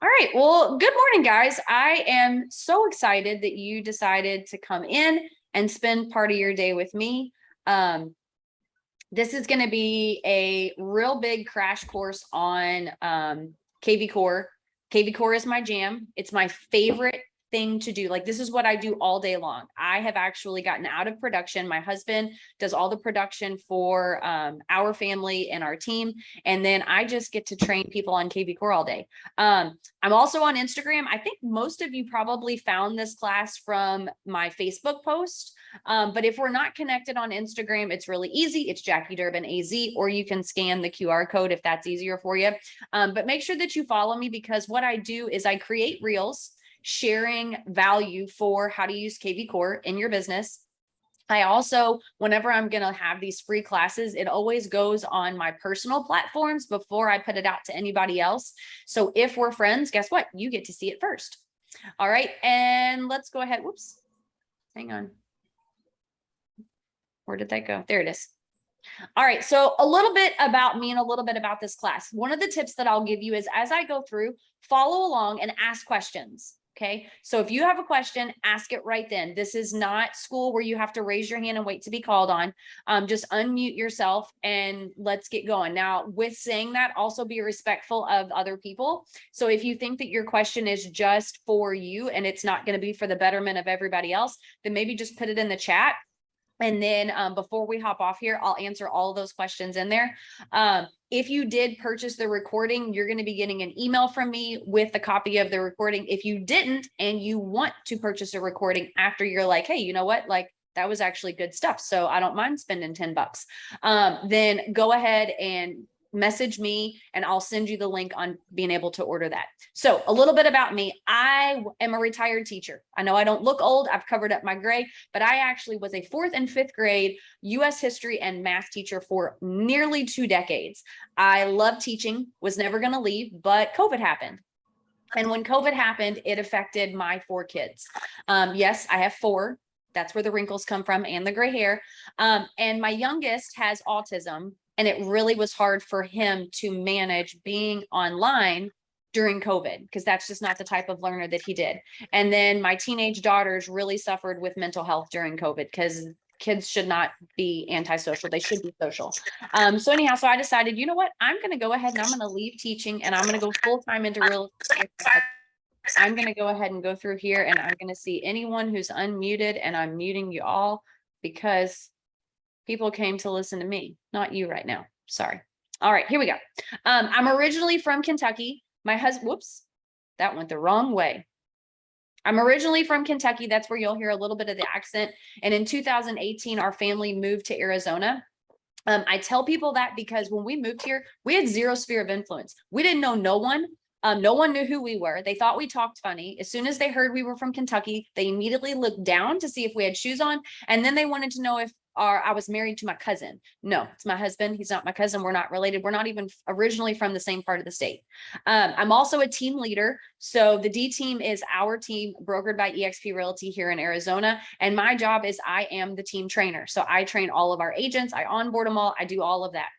All right. Well, good morning, guys. I am so excited that you decided to come in and spend part of your day with me. Um, this is going to be a real big crash course on kvCORE. kvCORE is my jam. It's my favorite thing to do. Like, this is what I do all day long. I have actually gotten out of production. My husband does all the production for our family and our team. And then I just get to train people on kvCORE all day. I'm also on Instagram. I think most of you probably found this class from my Facebook post. But if we're not connected on Instagram, it's really easy. It's Jackie Durbin AZ, or you can scan the QR code if that's easier for you. But make sure that you follow me, because what I do is I create reels sharing value for how to use kvCORE in your business. I also, whenever I'm going to have these free classes, it always goes on my personal platforms before I put it out to anybody else. So if we're friends, guess what? You get to see it first. All right. And let's go ahead. Whoops. Hang on. Where did that go? There it is. All right. So a little bit about me and a little bit about this class. One of the tips that I'll give you is, as I go through, follow along and ask questions. Okay. So if you have a question, ask it right then. This is not school where you have to raise your hand and wait to be called on. Just unmute yourself and let's get going. Now, with saying that, also be respectful of other people. So if you think that your question is just for you and it's not going to be for the betterment of everybody else, then maybe just put it in the chat. And then before we hop off here, I'll answer all of those questions in there. If you did purchase the recording, you're going to be getting an email from me with a copy of the recording. If you didn't and you want to purchase a recording after, you're like, hey, you know what? Like, that was actually good stuff, so I don't mind spending $10. Then go ahead and message me and I'll send you the link on being able to order that. So a little bit about me. I am a retired teacher. I know I don't look old. I've covered up my gray, but I actually was a 4th and 5th grade US history and math teacher for nearly 2 decades. I love teaching, was never going to leave, but COVID happened. And when COVID happened, it affected my 4 kids. Yes, I have 4. That's where the wrinkles come from and the gray hair. And my youngest has autism. And it really was hard for him to manage being online during COVID, because that's just not the type of learner that he did. And then my teenage daughters really suffered with mental health during COVID, because kids should not be antisocial. They should be social. So anyhow, so I decided, you know what, I'm going to go ahead and I'm going to leave teaching and I'm going to go full time into real estate. I'm going to go ahead and go through here and I'm going to see anyone who's unmuted, and I'm muting you all because people came to listen to me, not you right now. Sorry. All right, here we go. I'm originally from Kentucky. My husband, whoops, that went the wrong way. I'm originally from Kentucky. That's where you'll hear a little bit of the accent. And in 2018, our family moved to Arizona. I tell people that because when we moved here, we had zero sphere of influence. We didn't know no one. No one knew who we were. They thought we talked funny. As soon as they heard we were from Kentucky, they immediately looked down to see if we had shoes on. And then they wanted to know if I was married to my cousin. No, it's my husband. He's not my cousin. We're not related. We're not even originally from the same part of the state. I'm also a team leader. So the D team is our team brokered by eXp Realty here in Arizona. And my job is I am the team trainer. So I train all of our agents. I onboard them all. I do all of that.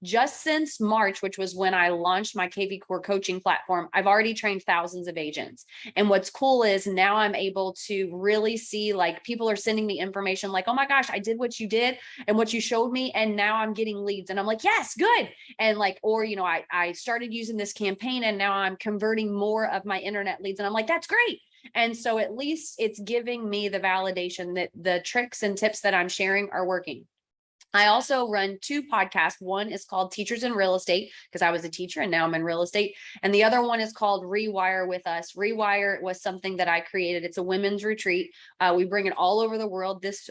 Just since March, which was when I launched my kvCORE coaching platform, I've already trained thousands of agents. And what's cool is now I'm able to really see, like, people are sending me information like, oh my gosh, I did what you did and what you showed me. And now I'm getting leads. And I'm like, yes, good. And like, or, you know, I started using this campaign and now I'm converting more of my internet leads. And I'm like, that's great. And so at least it's giving me the validation that the tricks and tips that I'm sharing are working. I also run 2 podcasts. One is called Teachers in Real Estate, because I was a teacher and now I'm in real estate. And the other one is called Rewire with Us. Rewire was something that I created. It's a women's retreat. We bring it all over the world. This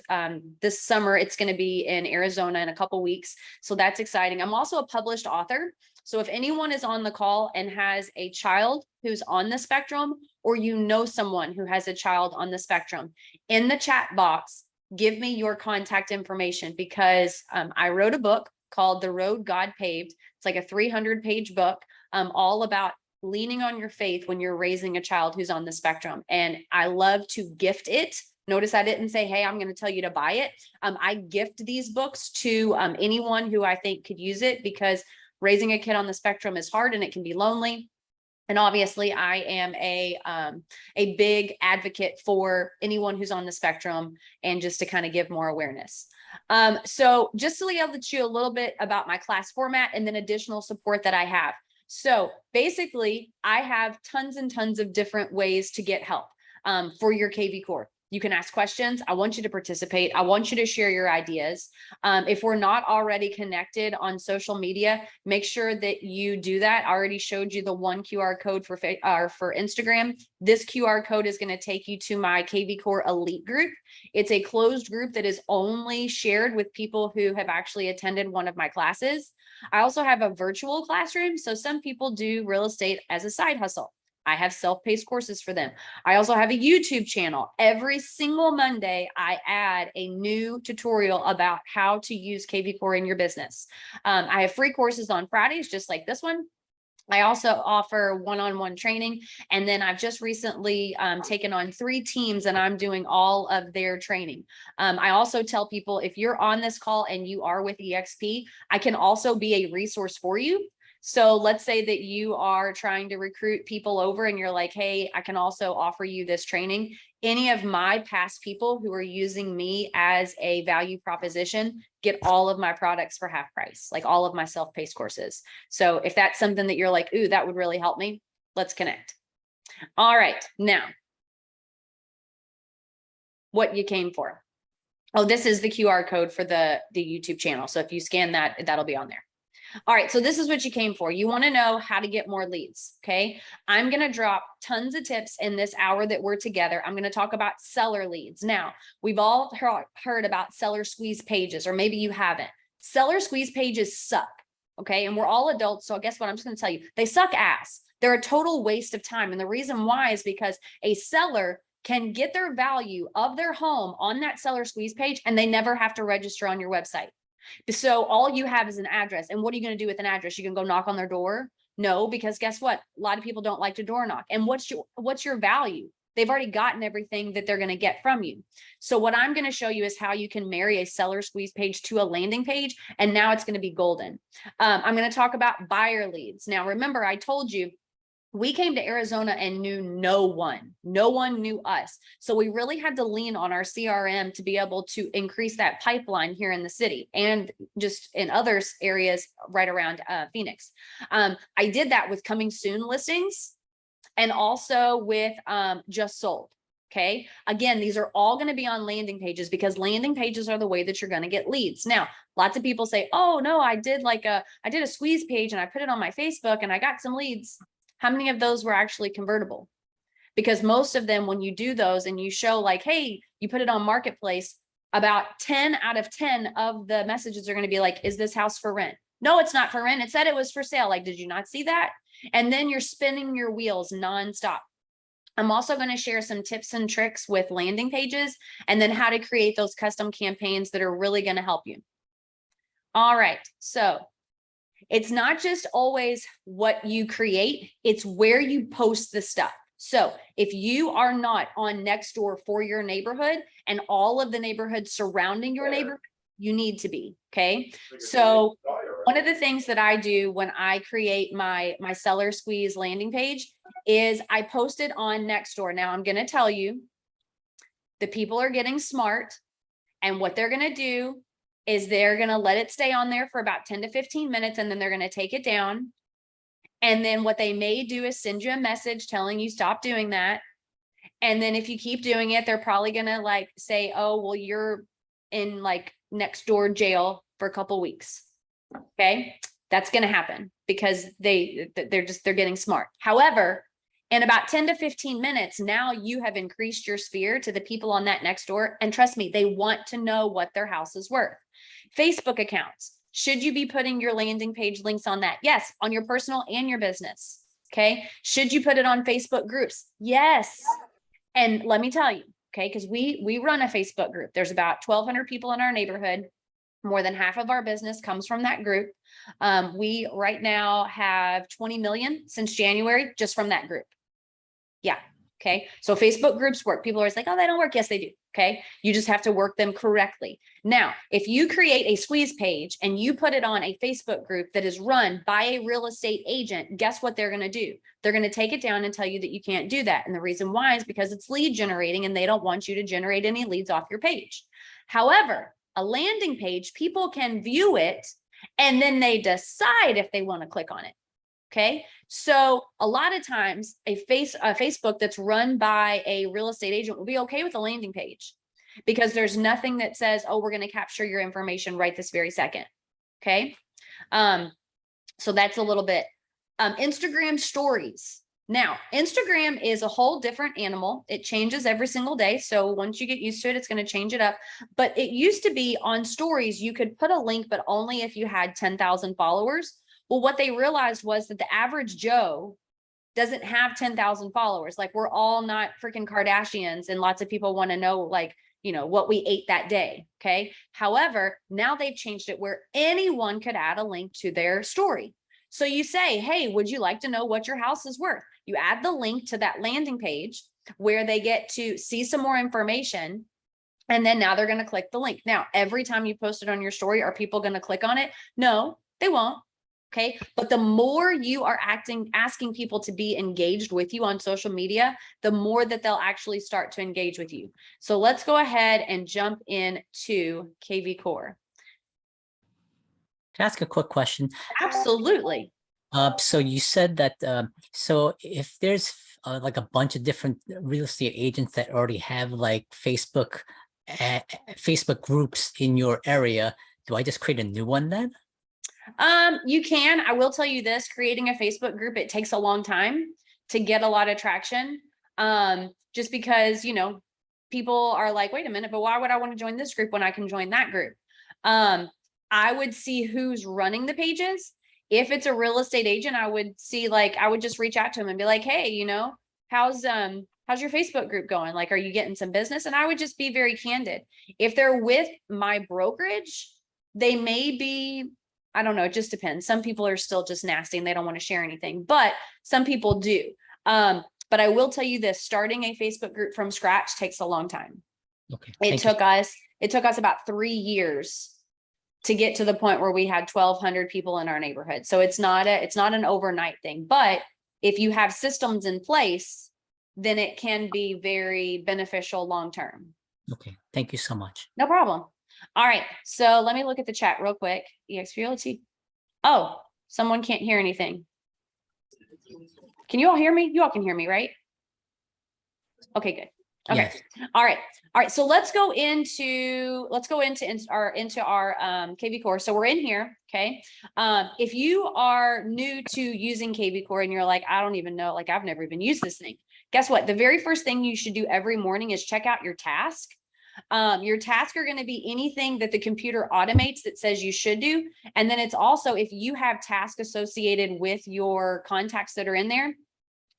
summer, it's going to be in Arizona in a couple weeks. So that's exciting. I'm also a published author. So if anyone is on the call and has a child who's on the spectrum, or you know someone who has a child on the spectrum, in the chat box, give me your contact information, because I wrote a book called The Road God Paved. It's like a 300-page book, all about leaning on your faith when you're raising a child who's on the spectrum. And I love to gift it. Notice I didn't say, hey, I'm going to tell you to buy it. I gift these books to anyone who I think could use it, because raising a kid on the spectrum is hard and it can be lonely. And obviously I am a big advocate for anyone who's on the spectrum, and just to kind of give more awareness. So just to tell you a little bit about my class format and then additional support that I have. So basically I have tons and tons of different ways to get help for your kvCORE. You can ask questions. I want you to participate. I want you to share your ideas. If we're not already connected on social media, make sure that you do that. I already showed you the one QR code for Instagram. This QR code is going to take you to my kvCORE Elite group. It's a closed group that is only shared with people who have actually attended one of my classes. I also have a virtual classroom. So some people do real estate as a side hustle. I have self-paced courses for them. I also have a YouTube channel. Every single Monday, I add a new tutorial about how to use kvCORE in your business. I have free courses on Fridays, just like this one. I also offer one-on-one training. And then I've just recently taken on 3 teams and I'm doing all of their training. I also tell people, if you're on this call and you are with EXP, I can also be a resource for you. So let's say that you are trying to recruit people over and you're like, hey, I can also offer you this training. Any of my past people who are using me as a value proposition get all of my products for half price, like all of my self-paced courses. So if that's something that you're like, ooh, that would really help me, let's connect. All right, now, what you came for. Oh, this is the QR code for the YouTube channel. So if you scan that, that'll be on there. All right, so this is what you came for. You want to know how to get more leads, okay? I'm going to drop tons of tips in this hour that we're together. I'm going to talk about seller leads. Now, we've all heard about seller squeeze pages, or maybe you haven't. Seller squeeze pages suck, okay? And we're all adults, so guess what? I'm just going to tell you, they suck ass. They're a total waste of time. And the reason why is because a seller can get their value of their home on that seller squeeze page, and they never have to register on your website. So all you have is an address. And what are you going to do with an address? You can go knock on their door? No, because guess what? A lot of people don't like to door knock. And what's your value? They've already gotten everything that they're going to get from you. So what I'm going to show you is how you can marry a seller squeeze page to a landing page. And now it's going to be golden. I'm going to talk about buyer leads. Now, remember, I told you, we came to Arizona and knew no one knew us. So we really had to lean on our CRM to be able to increase that pipeline here in the city and just in other areas right around Phoenix. I did that with coming soon listings and also with just sold. Okay. Again, these are all going to be on landing pages because landing pages are the way that you're going to get leads. Now, lots of people say, oh no, I did a squeeze page and I put it on my Facebook and I got some leads. How many of those were actually convertible? Because most of them, when you do those and you show like, hey, you put it on marketplace, about 10 out of 10 of the messages are going to be like, is this house for rent? No, it's not for rent. It said it was for sale. Like, did you not see that? And then you're spinning your wheels nonstop. I'm also going to share some tips and tricks with landing pages and then how to create those custom campaigns that are really going to help you. All right. So it's not just always what you create, it's where you post the stuff. So if you are not on Nextdoor for your neighborhood and all of the neighborhoods surrounding your neighborhood, you need to be, okay? So one of the things that I do when I create my seller squeeze landing page is I post it on Nextdoor. Now I'm going to tell you, the people are getting smart, and what they're going to do is they're going to let it stay on there for about 10 to 15 minutes, and then they're going to take it down. And then what they may do is send you a message telling you stop doing that. And then if you keep doing it, they're probably going to like say, oh, well, you're in like Nextdoor jail for a couple weeks. Okay. That's going to happen because they're getting smart. However, in about 10 to 15 minutes, now you have increased your sphere to the people on that Nextdoor. And trust me, they want to know what their house is worth. Facebook accounts. Should you be putting your landing page links on that? Yes, on your personal and your business. Okay. Should you put it on Facebook groups? Yes. And let me tell you, okay, because we run a Facebook group. There's about 1,200 people in our neighborhood. More than half of our business comes from that group. We right now have 20 million since January just from that group. Yeah. Okay. So Facebook groups work. People are always like, oh, they don't work. Yes, they do. Okay. You just have to work them correctly. Now, if you create a squeeze page and you put it on a Facebook group that is run by a real estate agent, guess what they're going to do? They're going to take it down and tell you that you can't do that. And the reason why is because it's lead generating and they don't want you to generate any leads off your page. However, a landing page, people can view it and then they decide if they want to click on it. Okay. So a lot of times a Facebook that's run by a real estate agent will be okay with a landing page because there's nothing that says, oh, we're going to capture your information right this very second. Okay. So that's a little bit, Instagram stories. Now, Instagram is a whole different animal. It changes every single day. So once you get used to it, it's going to change it up. But it used to be on stories, you could put a link, but only if you had 10,000 followers. Well, what they realized was that the average Joe doesn't have 10,000 followers. Like we're all not freaking Kardashians and lots of people want to know like, you know, what we ate that day. Okay. However, now they've changed it where anyone could add a link to their story. So you say, hey, would you like to know what your house is worth? You add the link to that landing page where they get to see some more information. And then now they're going to click the link. Now, every time you post it on your story, are people going to click on it? No, they won't. Okay. But the more you are asking people to be engaged with you on social media, the more that they'll actually start to engage with you. So let's go ahead and jump into kvCORE. Can I ask a quick question? Absolutely. So you said that, so if there's like a bunch of different real estate agents that already have like Facebook groups in your area, do I just create a new one then? You can. I will tell you this, creating a Facebook group, it takes a long time to get a lot of traction. Just because, you know, people are like, wait a minute, but why would I want to join this group when I can join that group? I would see who's running the pages. If it's a real estate agent, I would see like, I would just reach out to them and be like, hey, you know, how's your Facebook group going? Like, are you getting some business? And I would just be very candid. If they're with my brokerage, they may be, I don't know, it just depends. Some people are still just nasty and they don't want to share anything, but some people do. But I will tell you this, starting a Facebook group from scratch takes a long time. Okay. It took us about 3 years to get to the point where we had 1,200 people in our neighborhood. So it's not an overnight thing, but if you have systems in place, then it can be very beneficial long-term. Okay. Thank you so much. No problem. All right. So let me look at the chat real quick. eXp Realty. Oh, someone can't hear anything. Can you all hear me? You all can hear me, right? Okay, good. Okay. Yes. All right. All right. So let's go into our kvCORE. So we're in here. Okay. If you are new to using kvCORE and you're like, I don't even know, like I've never even used this thing. Guess what? The very first thing you should do every morning is check out your task. Your tasks are going to be anything that the computer automates that says you should do. And then it's also, if you have tasks associated with your contacts that are in there,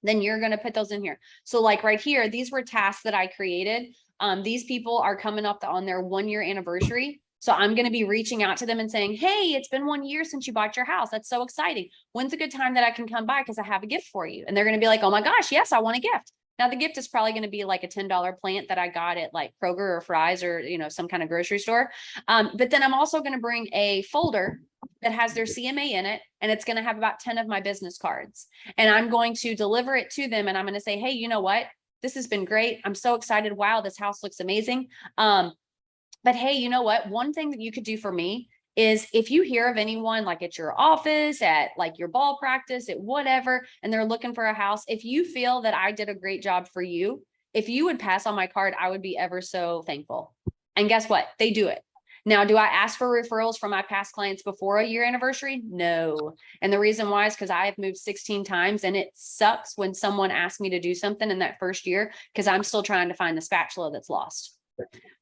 then you're going to put those in here. So like right here, these were tasks that I created. These people are coming up on their 1-year anniversary. So I'm going to be reaching out to them and saying, hey, it's been 1 year since you bought your house. That's so exciting. When's a good time that I can come by? Because I have a gift for you. And they're going to be like, oh my gosh, yes, I want a gift. Now the gift is probably going to be like a $10 plant that I got at like Kroger or Fry's or, you know, some kind of grocery store. But then I'm also going to bring a folder that has their CMA in it. And it's going to have about 10 of my business cards. And I'm going to deliver it to them. And I'm going to say, hey, you know what? This has been great. I'm so excited. Wow, this house looks amazing. But hey, you know what? One thing that you could do for me is if you hear of anyone like at your office, at like your ball practice, at whatever, and they're looking for a house, if you feel that I did a great job for you, if you would pass on my card, I would be ever so thankful. And guess what? They do it. Now, do I ask for referrals from my past clients before a year anniversary? No. And the reason why is because I have moved 16 times and it sucks when someone asks me to do something in that first year because I'm still trying to find the spatula that's lost.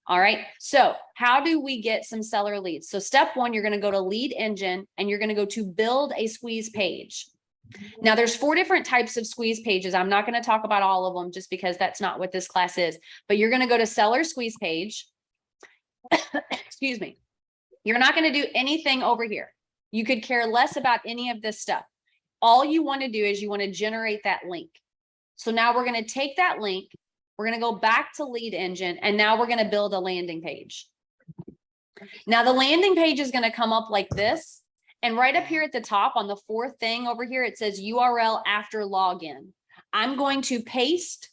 All right. So how do we get some seller leads? So step 1, you're going to go to lead engine and you're going to go to build a squeeze page. Now there's 4 different types of squeeze pages. I'm not going to talk about all of them just because that's not what this class is, but you're going to go to seller squeeze page. Excuse me. You're not going to do anything over here. You could care less about any of this stuff. All you want to do is you want to generate that link. So now we're going to take that link. We're going to go back to lead engine, and now we're going to build a landing page. Now the landing page is going to come up like this. And right up here at the top on the fourth thing over here, it says URL after login. I'm going to paste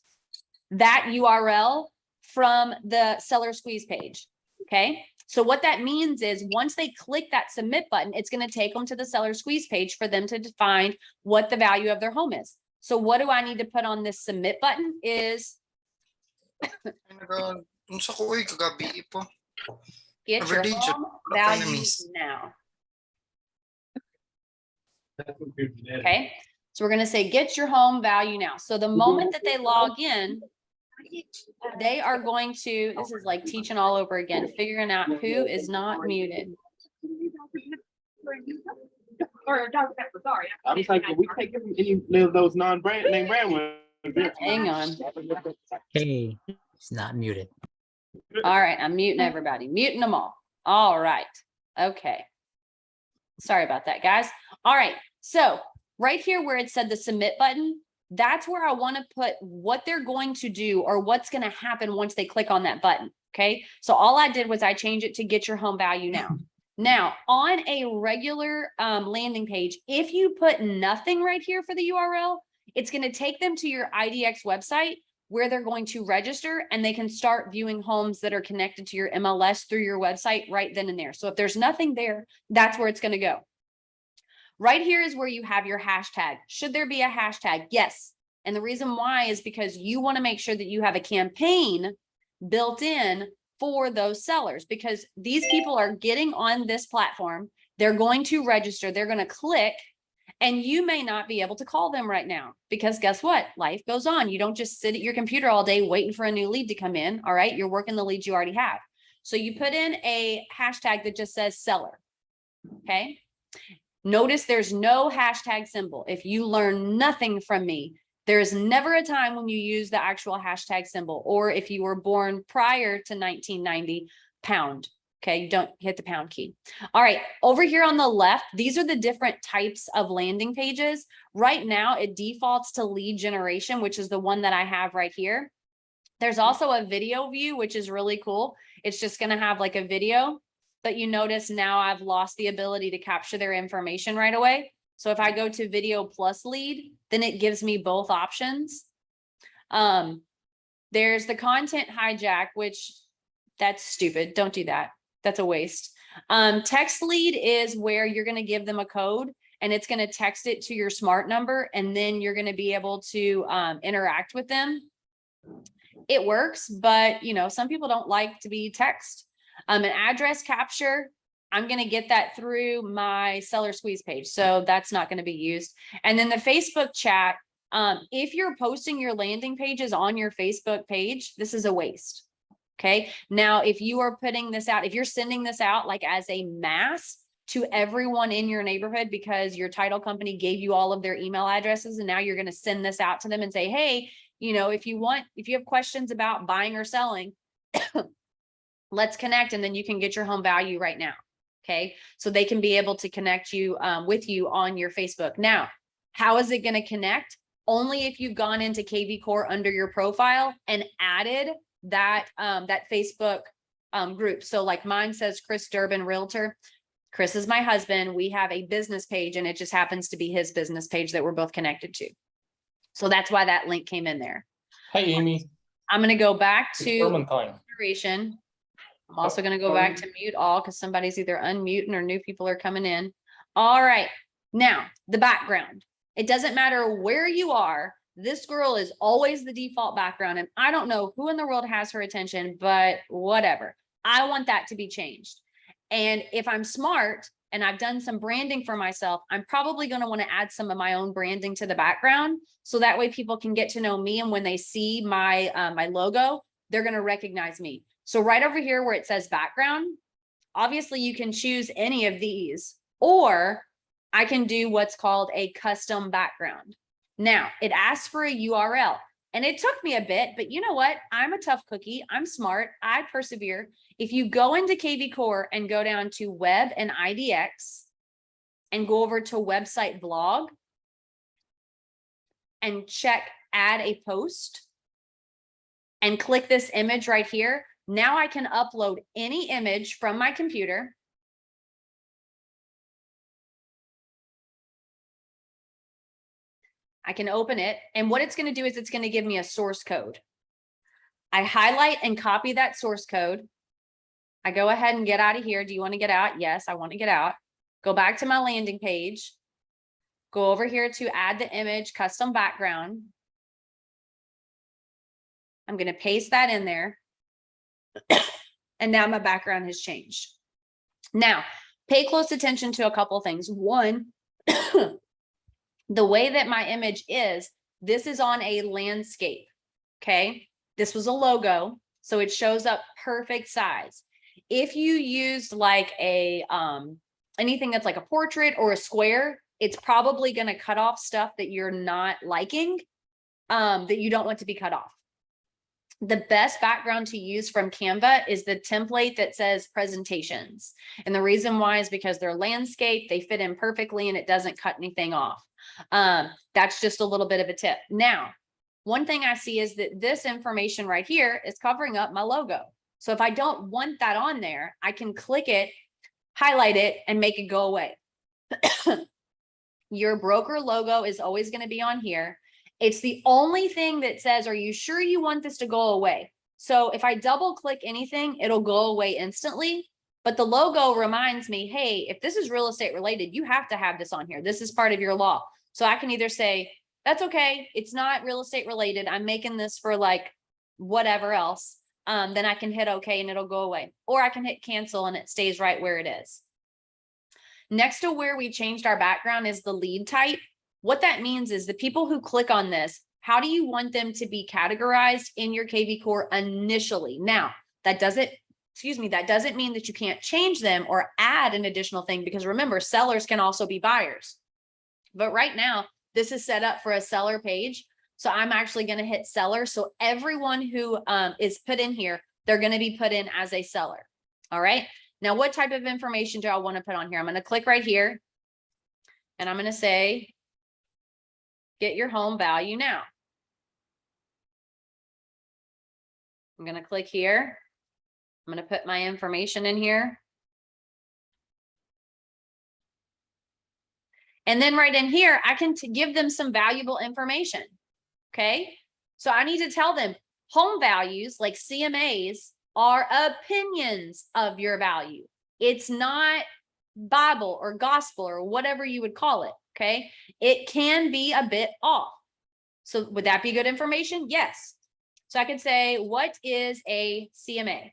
that URL from the seller squeeze page. Okay. So what that means is once they click that submit button, it's going to take them to the seller squeeze page for them to define what the value of their home is. So what do I need to put on this submit button is get your home value now. Okay, so we're going to say get your home value now. So the moment that they log in, they are going to, this is like teaching all over again, figuring out who is not muted. I was like, we take any of those non-brand name brand ones. Hang on. Hey, it's not muted. All right, I'm muting everybody, muting them all. All right. Okay. Sorry about that, guys. All right. So right here where it said the submit button, that's where I want to put what they're going to do or what's going to happen once they click on that button. Okay. So all I did was I changed it to get your home value now. Now on a regular landing page, if you put nothing right here for the URL, it's going to take them to your IDX website where they're going to register and they can start viewing homes that are connected to your MLS through your website right then and there. So if there's nothing there, that's where it's going to go. Right here is where you have your hashtag. Should there be a hashtag? Yes. And the reason why is because you want to make sure that you have a campaign built in for those sellers, because these people are getting on this platform. They're going to register. They're going to click. And you may not be able to call them right now because guess what? Life goes on. You don't just sit at your computer all day waiting for a new lead to come in. All right. You're working the leads you already have. So you put in a hashtag that just says seller. Okay. Notice there's no hashtag symbol. If you learn nothing from me, there's never a time when you use the actual hashtag symbol, or if you were born prior to 1990, pound. Okay, don't hit the pound key. All right, over here on the left, these are the different types of landing pages. Right now, it defaults to lead generation, which is the one that I have right here. There's also a video view, which is really cool. It's just going to have like a video, but you notice now I've lost the ability to capture their information right away. So if I go to video plus lead, then it gives me both options. There's the content hijack, which that's stupid. Don't do that. That's a waste. Text lead is where you're going to give them a code and it's going to text it to your smart number. And then you're going to be able to interact with them. It works, but you know, some people don't like to be text. An address capture, I'm going to get that through my seller squeeze page. So that's not going to be used. And then the Facebook chat, if you're posting your landing pages on your Facebook page, this is a waste. Okay. Now, if you are putting this out, if you're sending this out like as a mass to everyone in your neighborhood, because your title company gave you all of their email addresses, and now you're going to send this out to them and say, hey, you know, if you have questions about buying or selling, let's connect. And then you can get your home value right now. Okay. So they can be able to connect you with you on your Facebook. Now, how is it going to connect? Only if you've gone into kvCORE under your profile and added that Facebook group. So like mine says Chris Durbin Realtor. Chris is my husband. We have a business page and it just happens to be his business page that we're both connected to. So that's why that link came in there. Hi, Amy. I'm going to go back to Clementine. duration. I'm also going to go back to mute all because somebody's either unmuting or new people are coming in. All right. Now the background, it doesn't matter where you are. This girl is always the default background. And I don't know who in the world has her attention, but whatever. I want that to be changed. And if I'm smart and I've done some branding for myself, I'm probably going to want to add some of my own branding to the background. So that way people can get to know me. And when they see my, my logo, they're going to recognize me. So right over here where it says background, obviously you can choose any of these, or I can do what's called a custom background. Now it asks for a URL and it took me a bit, but you know what? I'm a tough cookie. I'm smart. I persevere. If you go into kvCORE and go down to web and IDX and go over to website blog and check add a post and click this image right here, now I can upload any image from my computer. I can open it, and what it's going to do is it's going to give me a source code. I highlight and copy that source code. I go ahead and get out of here. Do you want to get out? Yes, I want to get out. Go back to my landing page. Go over here to add the image, custom background. I'm going to paste that in there. And now my background has changed. Now, pay close attention to a couple things. One, the way that my image is, this is on a landscape, okay? This was a logo, so it shows up perfect size. If you used like a, anything that's like a portrait or a square, it's probably gonna cut off stuff that you're not liking, that you don't want to be cut off. The best background to use from Canva is the template that says presentations. And the reason why is because they're landscape, they fit in perfectly, and it doesn't cut anything off. That's just a little bit of a tip. Now, one thing I see is that this information right here is covering up my logo. So if I don't want that on there, I can click it, highlight it, and make it go away. Your broker logo is always going to be on here. It's the only thing that says, are you sure you want this to go away? So if I double click anything, it'll go away instantly. But the logo reminds me, hey, if this is real estate related, you have to have this on here. This is part of your law. So I can either say, that's okay, it's not real estate related, I'm making this for like whatever else. Then I can hit okay and it'll go away. Or I can hit cancel and it stays right where it is. Next to where we changed our background is the lead type. What that means is the people who click on this, how do you want them to be categorized in your kvCORE initially? Now, that doesn't mean that you can't change them or add an additional thing, because remember, sellers can also be buyers. But right now, this is set up for a seller page. So I'm actually going to hit seller. So everyone who is put in here, they're going to be put in as a seller. All right. Now, what type of information do I want to put on here? I'm going to click right here and I'm going to say, get your home value now. I'm going to click here. I'm going to put my information in here. And then right in here, I can give them some valuable information. Okay. So I need to tell them home values like CMAs are opinions of your value. It's not Bible or gospel or whatever you would call it. Okay. It can be a bit off. So would that be good information? Yes. So I could say, what is a CMA?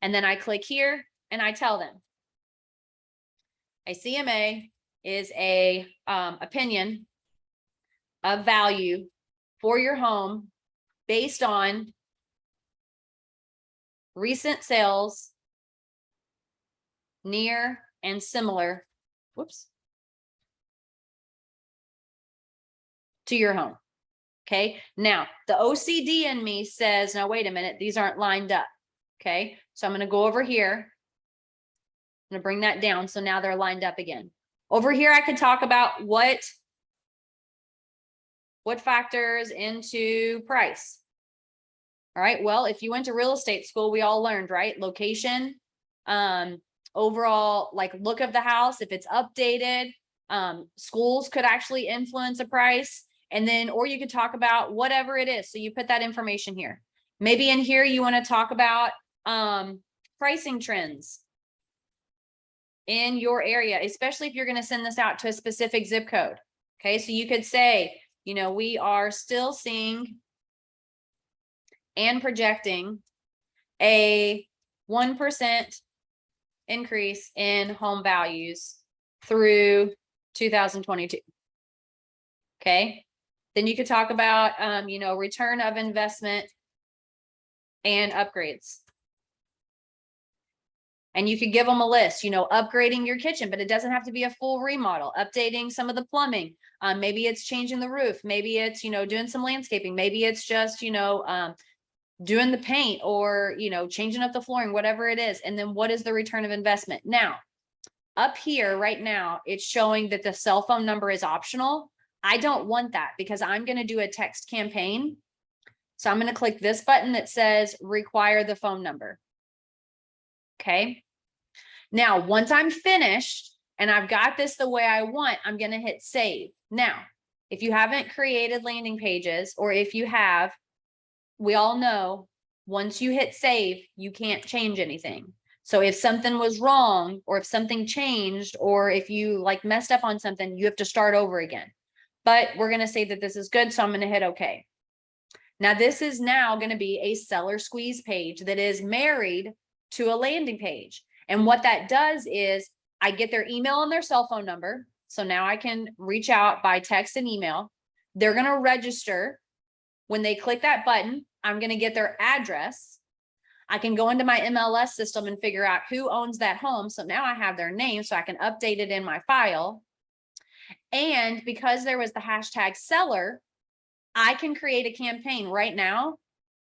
And then I click here and I tell them a CMA is a opinion of value for your home based on recent sales near and similar, to your home. Okay. Now the OCD in me says, now wait a minute, these aren't lined up. Okay. So I'm going to go over here. I'm going to bring that down. So now they're lined up again. Over here, I could talk about what factors into price. All right. Well, if you went to real estate school, we all learned, right? Location, overall, like look of the house, if it's updated, schools could actually influence a price. And then, or you could talk about whatever it is. So you put that information here. Maybe in here, you want to talk about pricing trends in your area, especially if you're going to send this out to a specific zip code. Okay. So you could say, you know, we are still seeing and projecting a 1% increase in home values through 2022. Okay. Then you could talk about, you know, return of investment and upgrades. And you could give them a list, you know, upgrading your kitchen, but it doesn't have to be a full remodel, updating some of the plumbing. Maybe it's changing the roof. Maybe it's, you know, doing some landscaping. Maybe it's just, you know, doing the paint or, you know, changing up the flooring, whatever it is. And then what is the return of investment? Now, up here right now, it's showing that the cell phone number is optional. I don't want that because I'm going to do a text campaign. So I'm going to click this button that says require the phone number. Okay. Now, once I'm finished and I've got this the way I want, I'm going to hit save. Now, if you haven't created landing pages, or if you have, we all know once you hit save, you can't change anything. So if something was wrong, or if something changed, or if you like messed up on something, you have to start over again. But we're going to say that this is good. So I'm going to hit okay. Now this is now going to be a seller squeeze page that is married to a landing page. And what that does is I get their email and their cell phone number. So now I can reach out by text and email. They're going to register. When they click that button, I'm going to get their address. I can go into my MLS system and figure out who owns that home. So now I have their name, so I can update it in my file. And because there was the hashtag seller, I can create a campaign right now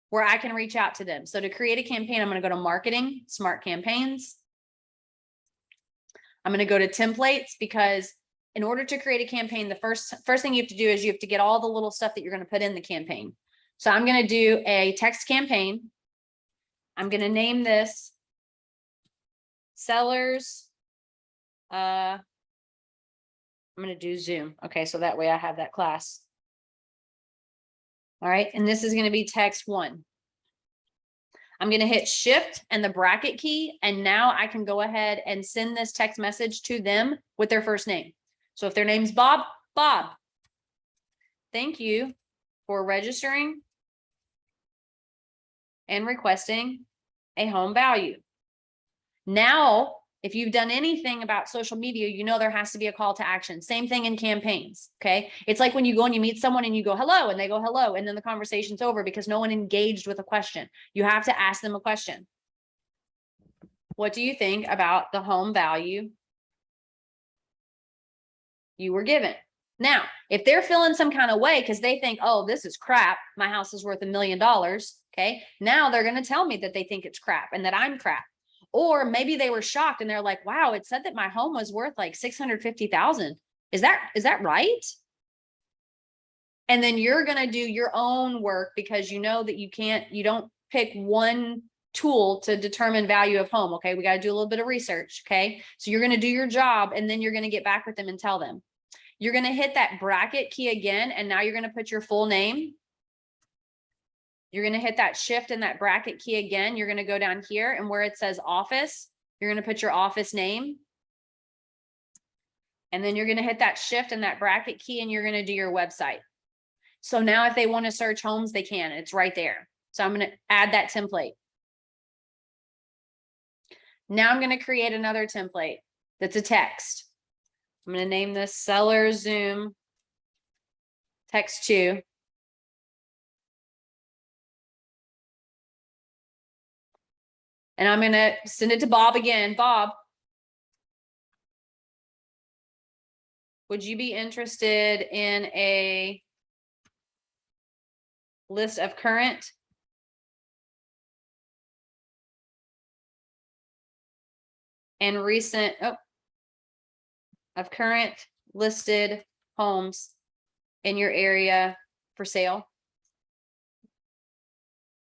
where I can reach out to them. So to create a campaign, I'm going to go to marketing, smart campaigns. I'm going to go to templates, because in order to create a campaign, the first thing you have to do is you have to get all the little stuff that you're going to put in the campaign. So I'm going to do a text campaign. I'm going to name this sellers. I'm going to do Zoom. Okay. So that way I have that class. All right. And this is going to be text 1. I'm going to hit shift and the bracket key. And now I can go ahead and send this text message to them with their first name. So if their name's Bob, Bob, thank you for registering and requesting a home value. Now, if you've done anything about social media, you know there has to be a call to action. Same thing in campaigns, okay? It's like when you go and you meet someone and you go, hello, and they go, hello, and then the conversation's over because no one engaged with a question. You have to ask them a question. What do you think about the home value you were given? Now, if they're feeling some kind of way because they think, oh, this is crap, my house is worth $1 million, okay? Now they're going to tell me that they think it's crap and that I'm crap. Or maybe they were shocked and they're like, wow, it said that my home was worth like 650,000. Is that right? And then you're going to do your own work, because you know that you don't pick one tool to determine value of home. Okay. We got to do a little bit of research. Okay. So you're going to do your job, and then you're going to get back with them and tell them. You're going to hit that bracket key again. And now you're going to put your full name. You're going to hit that shift and that bracket key again. You're going to go down here, and where it says office, you're going to put your office name. And then you're going to hit that shift and that bracket key, and you're going to do your website. So now if they want to search homes, they can. It's right there. So I'm going to add that template. Now I'm going to create another template that's a text. I'm going to name this seller Zoom text 2. And I'm going to send it to Bob again. Bob, would you be interested in a list of current and recent, of current listed homes in your area for sale?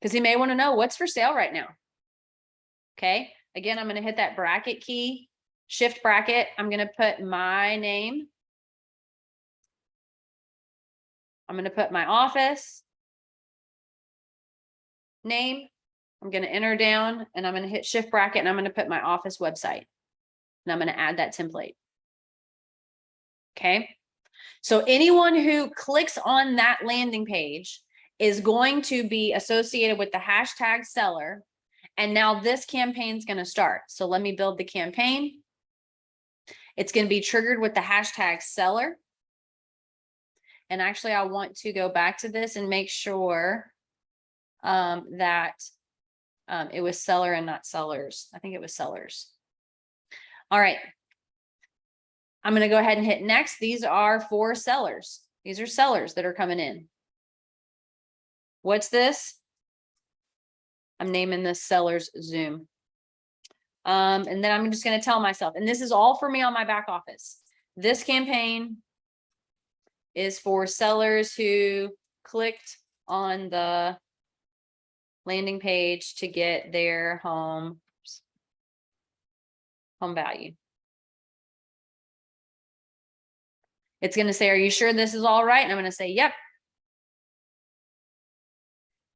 Because he may want to know what's for sale right now. Okay. Again, I'm going to hit that bracket key, shift bracket. I'm going to put my name. I'm going to put my office name. I'm going to enter down, and I'm going to hit shift bracket, and I'm going to put my office website, and I'm going to add that template. Okay. So anyone who clicks on that landing page is going to be associated with the hashtag seller. And now this campaign is going to start. So let me build the campaign. It's going to be triggered with the hashtag seller. And actually, I want to go back to this and make sure that it was seller and not sellers. I think it was sellers. All right. I'm going to go ahead and hit next. These are for sellers. These are sellers that are coming in. What's this? I'm naming this sellers Zoom. And then I'm just going to tell myself, and this is all for me on my back office. This campaign is for sellers who clicked on the landing page to get their home value. It's going to say, are you sure this is all right? And I'm going to say, yep.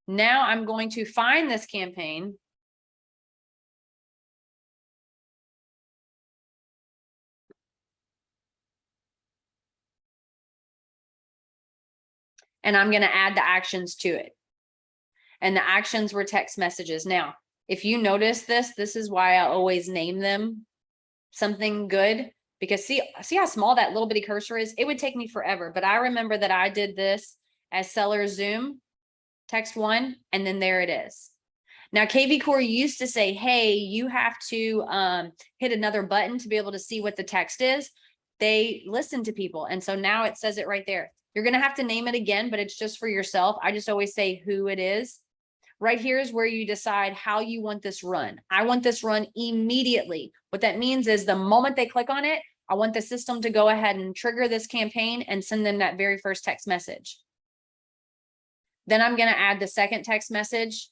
Now I'm going to find this campaign. And I'm going to add the actions to it. And the actions were text messages. Now, if you notice this, this is why I always name them something good, because see how small that little bitty cursor is? It would take me forever. But I remember that I did this as seller Zoom, text 1, and then there it is. Now, kvCORE used to say, hey, you have to hit another button to be able to see what the text is. They listen to people. And so now it says it right there. You're going to have to name it again, but it's just for yourself. I just always say who it is. Right here is where you decide how you want this run. I want this run immediately. What that means is the moment they click on it, I want the system to go ahead and trigger this campaign and send them that very first text message. Then I'm going to add the second text message.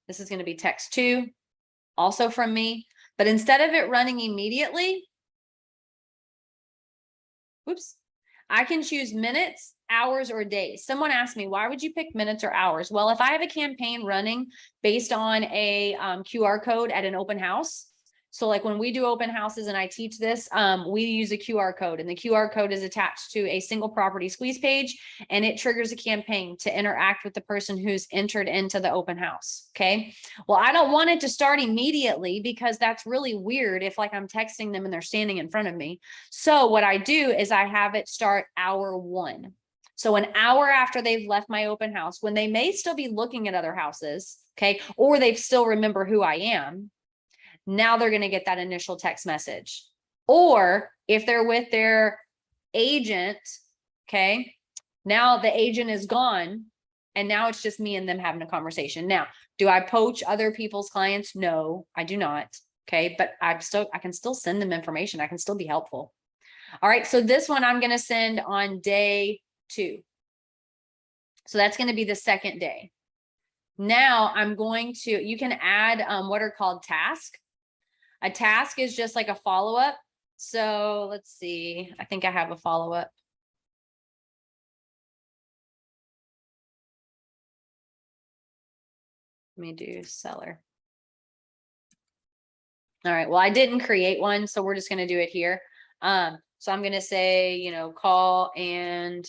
This is going to be text 2, also from me. But instead of it running immediately, oops, I can choose minutes, hours, or days. Someone asked me, why would you pick minutes or hours? Well, if I have a campaign running based on a QR code at an open house, so like when we do open houses and I teach this, we use a QR code, and the QR code is attached to a single property squeeze page, and it triggers a campaign to interact with the person who's entered into the open house. Okay. Well, I don't want it to start immediately because that's really weird if like I'm texting them and they're standing in front of me. So what I do is I have it start hour 1. So an hour after they've left my open house, when they may still be looking at other houses, okay, or they still remember who I am, now they're going to get that initial text message. Or if they're with their agent, okay, now the agent is gone and now it's just me and them having a conversation. Now, do I poach other people's clients? No, I do not. Okay, but I can still send them information. I can still be helpful. All right, so this one I'm going to send on day 2. So that's going to be the second day. Now I'm going to, you can add what are called tasks. A task is just like a follow-up. So let's see, I think I have a follow-up. Let me do seller. All right, well, I didn't create one, so we're just going to do it here. So I'm going to say, you know, call and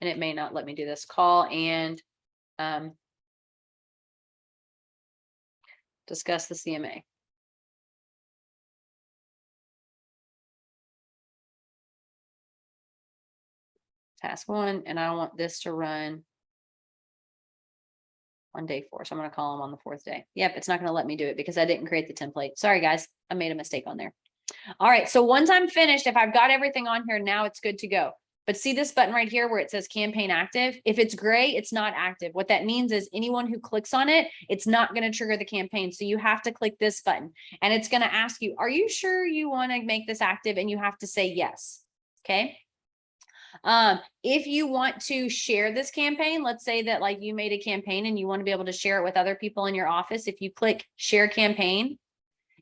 it may not let me do this, call and discuss the CMA. Task 1, and I want this to run on day 4. So I'm going to call them on the 4th day. Yep, it's not going to let me do it because I didn't create the template. Sorry, guys, I made a mistake on there. All right, so once I'm finished, if I've got everything on here, now it's good to go. But see this button right here where it says campaign active? If it's gray, it's not active. What that means is anyone who clicks on it, it's not going to trigger the campaign. So you have to click this button and it's going to ask you, are you sure you want to make this active? And you have to say yes. Okay. If you want to share this campaign, let's say that like you made a campaign and you want to be able to share it with other people in your office. If you click share campaign,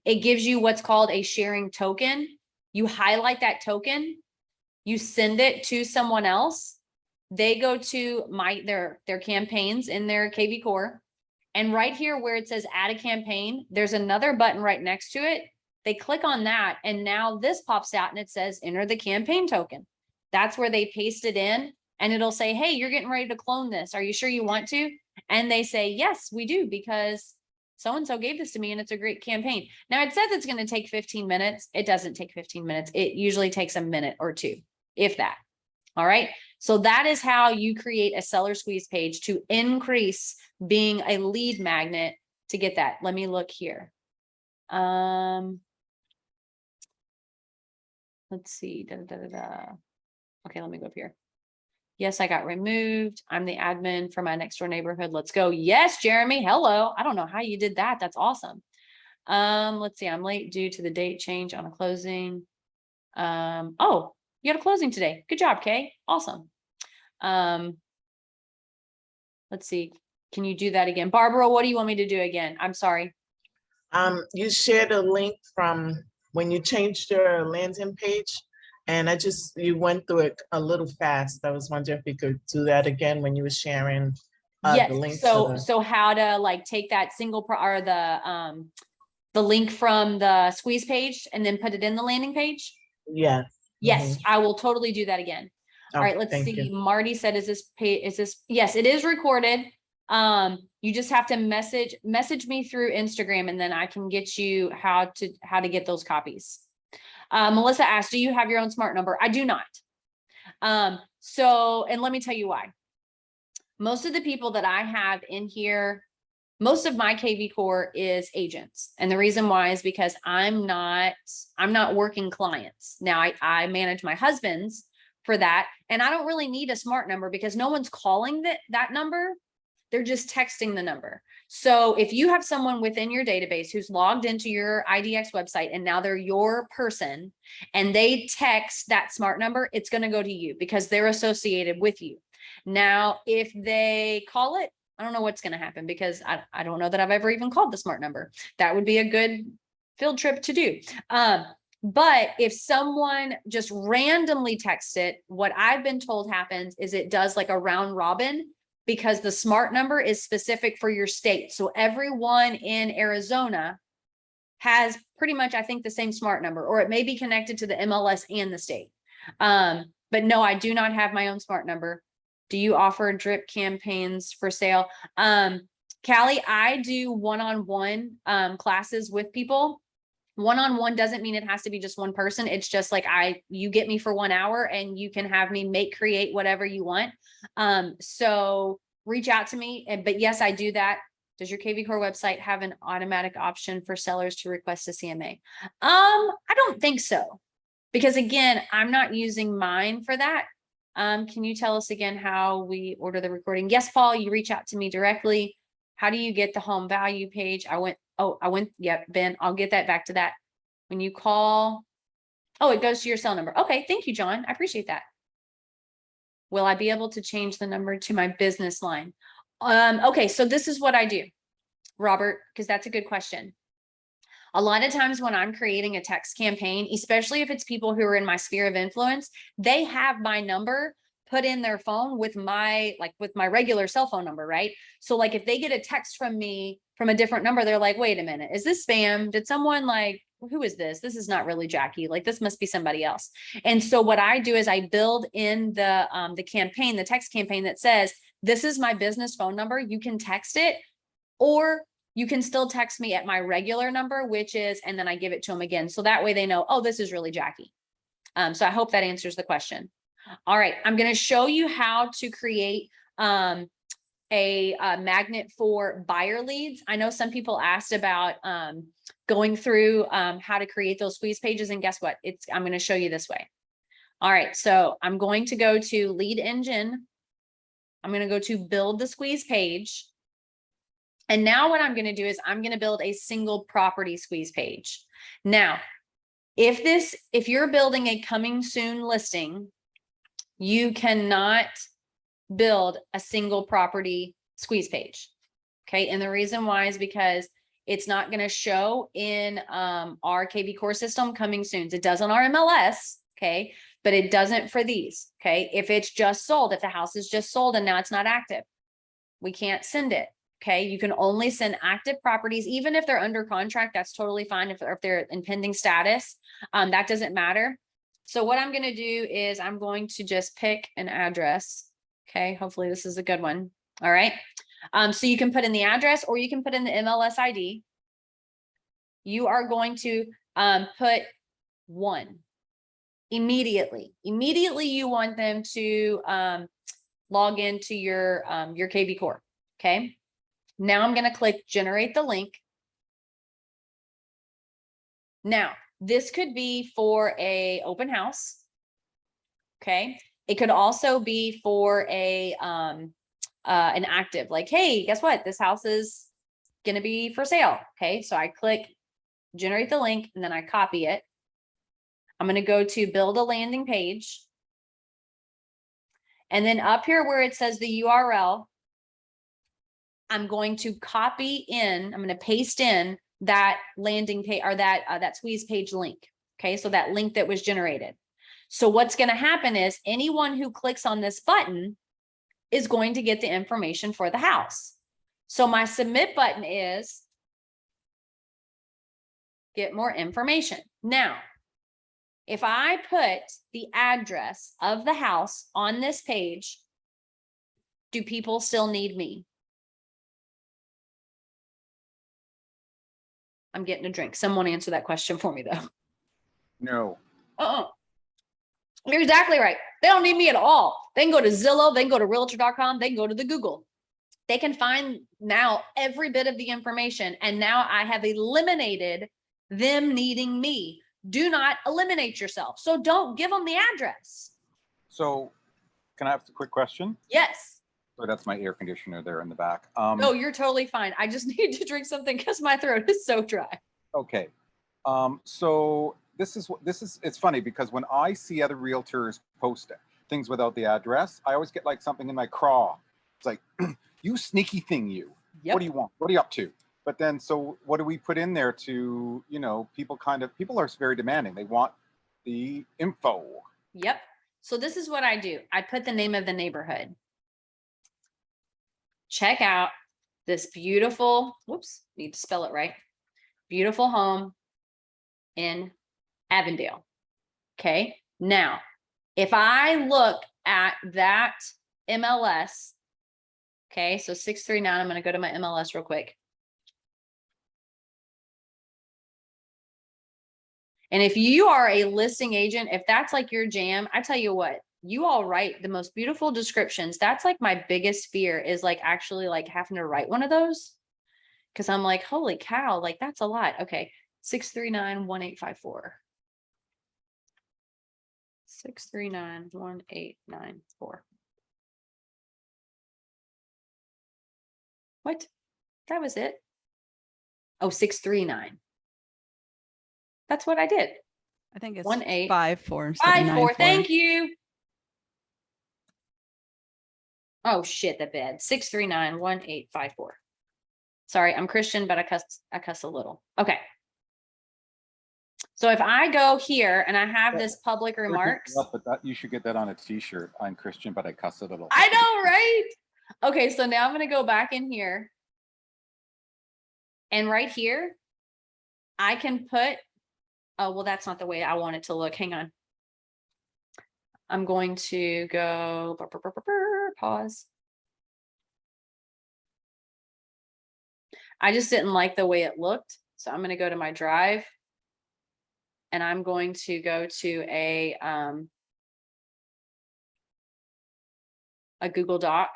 it gives you what's called a sharing token. You highlight that token, you send it to someone else. They go to their campaigns in their kvCORE. And right here where it says add a campaign, there's another button right next to it. They click on that. And now this pops out and it says enter the campaign token. That's where they paste it in and it'll say, hey, you're getting ready to clone this. Are you sure you want to? And they say, yes, we do, because so-and-so gave this to me and it's a great campaign. Now it says it's going to take 15 minutes. It doesn't take 15 minutes. It usually takes a minute or 2, if that. All right. So that is how you create a seller squeeze page to increase being a lead magnet to get that. Let me look here. Let's see. Okay, let me go up here. Yes, I got removed. I'm the admin for my next door neighborhood. Let's go. Yes, Jeremy. Hello. I don't know how you did that. That's awesome. Let's see. I'm late due to the date change on a closing. Oh, you had a closing today. Good job, Kay. Awesome. Let's see. Can you do that again? Barbara, what do you want me to do again? I'm sorry. You shared a link from when you changed your landing page, and you went through it a little fast. I was wondering if you could do that again when you were sharing Yes. the link. So how to like take that or the link from the squeeze page and then put it in the landing page? Yes. Yes, I will totally do that again. All right, let's thank see. you. Marty said, is this, yes, it is recorded. You just have to message me through Instagram and then I can get you how to get those copies. Melissa asked, do you have your own smart number? I do not. And let me tell you why. Most of the people that I have in here, most of my kvCORE is agents. And the reason why is because I'm not working clients. Now I manage my husband's for that. And I don't really need a smart number because no one's calling that number. They're just texting the number. So if you have someone within your database who's logged into your IDX website and now they're your person and they text that smart number, it's going to go to you because they're associated with you. Now, if they call it, I don't know what's going to happen because I don't know that I've ever even called the smart number. That would be a good field trip to do. But if someone just randomly texts it, what I've been told happens is it does like a round robin because the smart number is specific for your state. So everyone in Arizona has pretty much, I think, the same smart number, or it may be connected to the MLS and the state. But no, I do not have my own smart number. Do you offer drip campaigns for sale? Callie, I do one-on-one classes with people. One-on-one doesn't mean it has to be just one person. It's just like you get me for 1 hour and you can have me create whatever you want. So reach out to me. But yes, I do that. Does your kvCORE website have an automatic option for sellers to request a CMA? I don't think so. Because again, I'm not using mine for that. Can you tell us again how we order the recording? Yes, Paul, you reach out to me directly. How do you get the home value page? Yep, Ben, I'll get that back to that. When you call, it goes to your cell number. Okay, thank you, John. I appreciate that. Will I be able to change the number to my business line? Okay, so this is what I do, Robert, because that's a good question. A lot of times when I'm creating a text campaign, especially if it's people who are in my sphere of influence, they have my number put in their phone with my regular cell phone number, right? So like if they get a text from me from a different number, they're like, wait a minute, is this spam? Did someone who is this? This is not really Jackie. Like this must be somebody else. And so what I do is I build in the campaign, the text campaign that says, this is my business phone number. You can text it, or you can still text me at my regular number, which is, and then I give it to them again. So that way they know, oh, this is really Jackie. So I hope that answers the question. All right, I'm going to show you how to create a magnet for buyer leads. I know some people asked about going through how to create those squeeze pages, and guess what? I'm going to show you this way. All right, so I'm going to go to lead engine. I'm going to go to build the squeeze page. And now what I'm going to do is I'm going to build a single property squeeze page. Now, if you're building a coming soon listing, you cannot build a single property squeeze page. Okay. And the reason why is because it's not going to show in our kvCORE system coming soon. It does on our MLS. Okay. But it doesn't for these. Okay. If it's just sold, if the house is just sold and now it's not active, we can't send it. Okay. You can only send active properties, even if they're under contract, that's totally fine. If they're in pending status, that doesn't matter. So what I'm going to do is I'm going to just pick an address. Okay. Hopefully this is a good one. All right. So you can put in the address or you can put in the MLS ID. You are going to put 1 immediately. Immediately you want them to log into your kvCORE. Okay. Now I'm going to click generate the link. Now, this could be for a open house. Okay. It could also be for an active, like, hey, guess what? This house is going to be for sale. Okay. So I click generate the link and then I copy it. I'm going to go to build a landing page. And then up here where it says the URL, I'm going to copy in, I'm going to paste in that landing page or that squeeze page link. Okay. So that link that was generated. So what's going to happen is anyone who clicks on this button is going to get the information for the house. So my submit button is get more information. Now, if I put the address of the house on this page, do people still need me? I'm getting a drink. Someone answer that question for me though. No. You're exactly right. They don't need me at all. They can go to Zillow, they can go to Realtor.com, they can go to the Google. They can find now every bit of the information. And now I have eliminated them needing me. Do not eliminate yourself. So don't give them the address. So can I ask a quick question? Yes. So that's my air conditioner there in the back. No, you're totally fine. I just need to drink something because my throat is so dry. Okay. So it's funny because when I see other realtors post things without the address, I always get like something in my craw. It's like, you sneaky thing, you. Yep. What do you want? What are you up to? But then, so what do we put in there to, you know, people are very demanding. They want the info. Yep. So this is what I do. I put the name of the neighborhood. Check out this beautiful, whoops, need to spell it right. Beautiful home in Avondale. Okay. Now, if I look at that MLS, okay, so 639, I'm going to go to my MLS real quick. And if you are a listing agent, if that's like your jam, I tell you what, you all write the most beautiful descriptions. That's like my biggest fear is like actually like having to write one of those. Cause I'm like, holy cow, like that's a lot. Okay. 639-1854. 639-1894. What? That was it. Oh, 639. That's what I did. I think it's 1854. 54. Thank you. Oh shit, the bed. 639-1854. Sorry, I'm Christian, but I cuss a little. Okay. So if I go here and I have this public remarks. But you should get that on a t-shirt. I'm Christian, but I cuss a little. I know, right? Okay, so now I'm going to go back in here. And right here, I can put, oh, well, that's not the way I want it to look. Hang on. I'm going to go, pause. I just didn't like the way it looked. So I'm going to go to my drive. And I'm going to go to a Google Doc.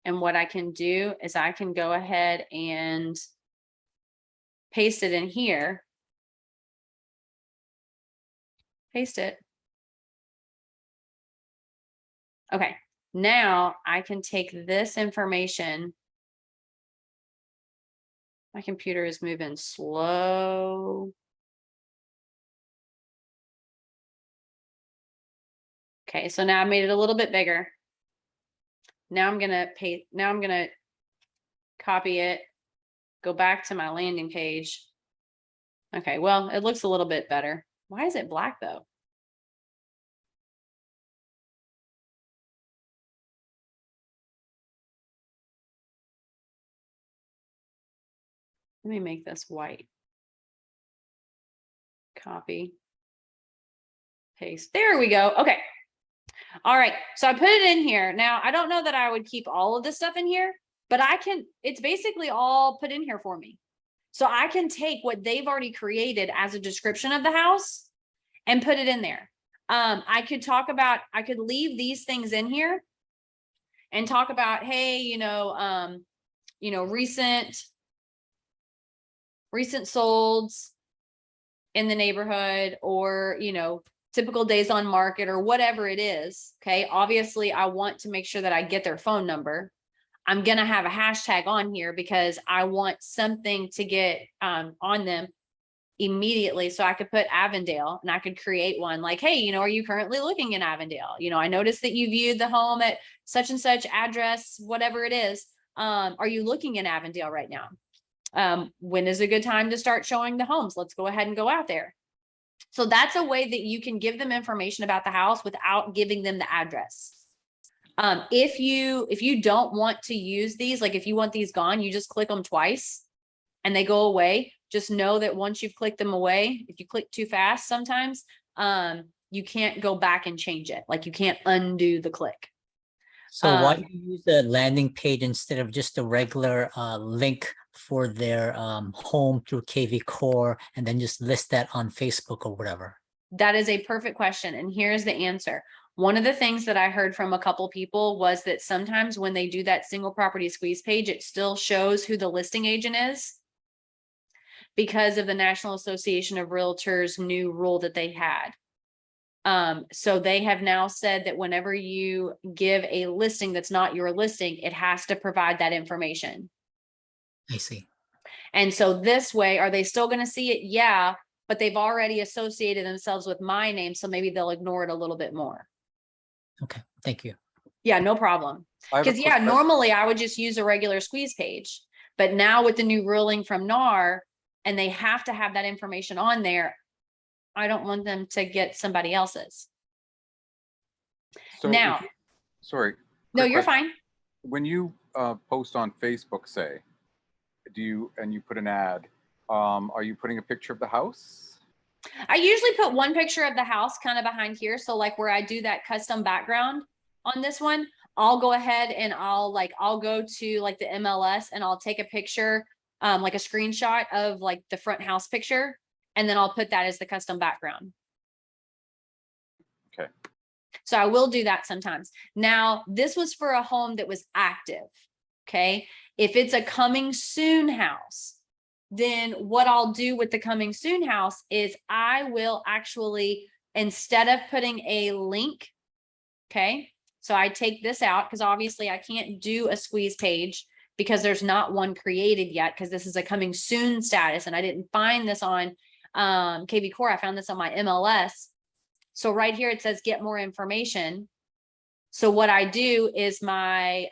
And what I can do is I can go ahead and paste it in here. Paste it. Okay, now I can take this information. My computer is moving slow. Okay, so now I made it a little bit bigger. Now I'm gonna copy it, go back to my landing page. Okay, well, it looks a little bit better. Why is it black though? Let me make this white. Copy. Paste. There we go. Okay. All right. So I put it in here. Now, I don't know that I would keep all of this stuff in here, but I can, it's basically all put in here for me. So I can take what they've already created as a description of the house and put it in there. I could leave these things in here and talk about, hey, recent solds, in the neighborhood, or, you know, typical days on market or whatever it is. Okay. Obviously I want to make sure that I get their phone number. I'm going to have a hashtag on here because I want something to get on them immediately. So I could put Avondale, and I could create one like, hey, you know, are you currently looking in Avondale? You know, I noticed that you viewed the home at such and such address, whatever it is. Are you looking in Avondale right now? When is a good time to start showing the homes? Let's go ahead and go out there. So that's a way that you can give them information about the house without giving them the address. If you don't want to use these, like if you want these gone, you just click them twice and they go away. Just know that once you've clicked them away, if you click too fast, sometimes you can't go back and change it. Like you can't undo the click. So why do you use a landing page instead of just a regular link for their home through kvCORE, and then just list that on Facebook or whatever? That is a perfect question. And here's the answer. One of the things that I heard from a couple people was that sometimes when they do that single property squeeze page, it still shows who the listing agent is because of the National Association of Realtors new rule that they had. So they have now said that whenever you give a listing that's not your listing, it has to provide that information. I see. And so this way, are they still going to see it? Yeah, but they've already associated themselves with my name. So maybe they'll ignore it a little bit more. Okay, thank you. Yeah, no problem. I have a Because quick yeah, question. normally I would just use a regular squeeze page, but now with the new ruling from NAR, and they have to have that information on there, I don't want them to get somebody else's. So Now, sorry. no, quick you're question. fine. When you post on Facebook, say, you put an ad, are you putting a picture of the house? I usually put one picture of the house kind of behind here. So like where I do that custom background on this one, I'll go ahead and I'll go to like the MLS and I'll take a picture, like a screenshot of like the front house picture. And then I'll put that as the custom background. Okay. So I will do that sometimes. Now, this was for a home that was active. Okay. If it's a coming soon house, then what I'll do with the coming soon house is I will actually, instead of putting a link, okay, so I take this out because obviously I can't do a squeeze page because there's not one created yet because this is a coming soon status and I didn't find this on kvCORE. I found this on my MLS. So right here it says get more information. So what I do is my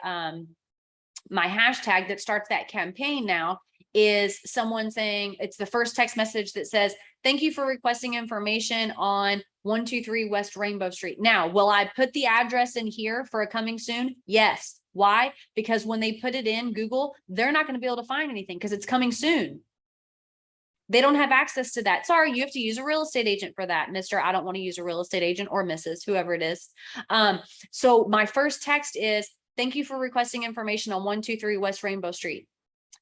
my hashtag that starts that campaign now is someone saying, it's the first text message that says, thank you for requesting information on 123 West Rainbow Street. Now, will I put the address in here for a coming soon? Yes. Why? Because when they put it in Google, they're not going to be able to find anything because it's coming soon. They don't have access to that. Sorry, you have to use a real estate agent for that, Mr. I don't want to use a real estate agent, or Mrs., whoever it is. So my first text is, thank you for requesting information on 123 West Rainbow Street.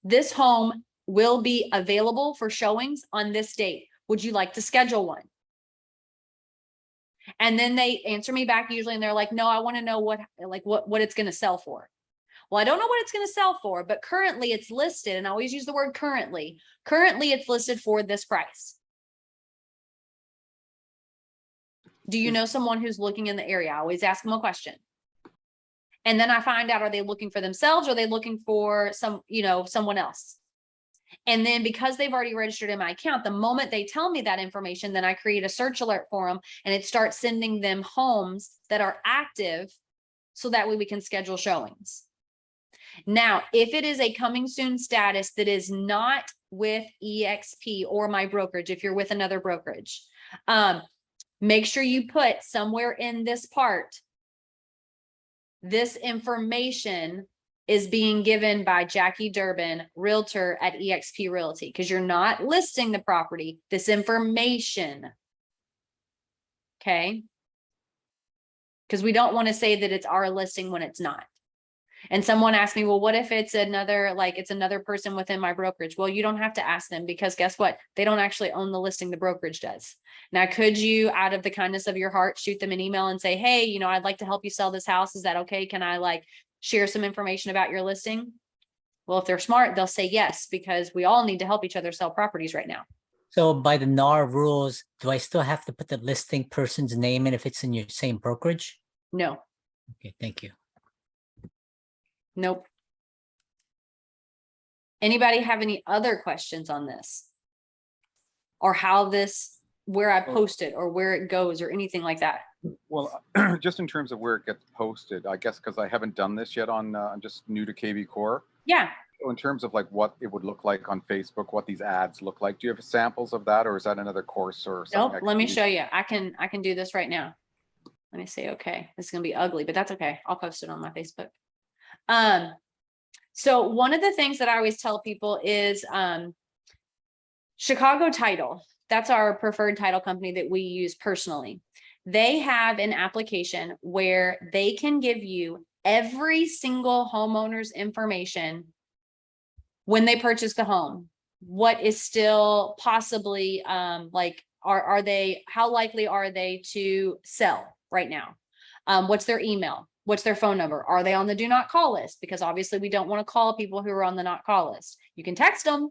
This home will be available for showings on this date. Would you like to schedule one? And then they answer me back usually and they're like, no, I want to know what it's going to sell for. Well, I don't know what it's going to sell for, but currently it's listed, and I always use the word currently. Currently it's listed for this price. Do you know someone who's looking in the area? I always ask them a question. And then I find out, are they looking for themselves or are they looking for someone else? And then because they've already registered in my account, the moment they tell me that information, then I create a search alert for them and it starts sending them homes that are active so that way we can schedule showings. Now, if it is a coming soon status that is not with EXP or my brokerage, if you're with another brokerage, make sure you put somewhere in this part, this information is being given by Jackie Durbin, Realtor at EXP Realty, because you're not listing the property, this information. Okay. Because we don't want to say that it's our listing when it's not. And someone asked me, well, what if it's another person within my brokerage? Well, you don't have to ask them because guess what? They don't actually own the listing, the brokerage does. Now, could you, out of the kindness of your heart, shoot them an email and say, hey, I'd like to help you sell this house. Is that okay? Can I share some information about your listing? Well, if they're smart, they'll say yes, because we all need to help each other sell properties right now. So by the NAR rules, do I still have to put the listing person's name in if it's in your same brokerage? No, Okay, thank you. nope. Anybody have any other questions on this? Or how this, where I post it or where it goes or anything like that? Well, just in terms of where it gets posted, I guess because I haven't done this yet on, I'm just new to kvCORE. Yeah, So in terms of like what it would look like on Facebook, what these ads look like, do you have samples of that, or is that another course or something? nope, let me show you. I can do this right now. Let me say, okay, this is gonna be ugly, but that's okay. I'll post it on my Facebook. So one of the things that I always tell people is Chicago Title. That's our preferred title company that we use personally. They have an application where they can give you every single homeowner's information when they purchase the home. What is still possibly like, are they, how likely are they to sell right now? What's their email? What's their phone number? Are they on the do not call list? Because obviously we don't want to call people who are on the not call list. You can text them.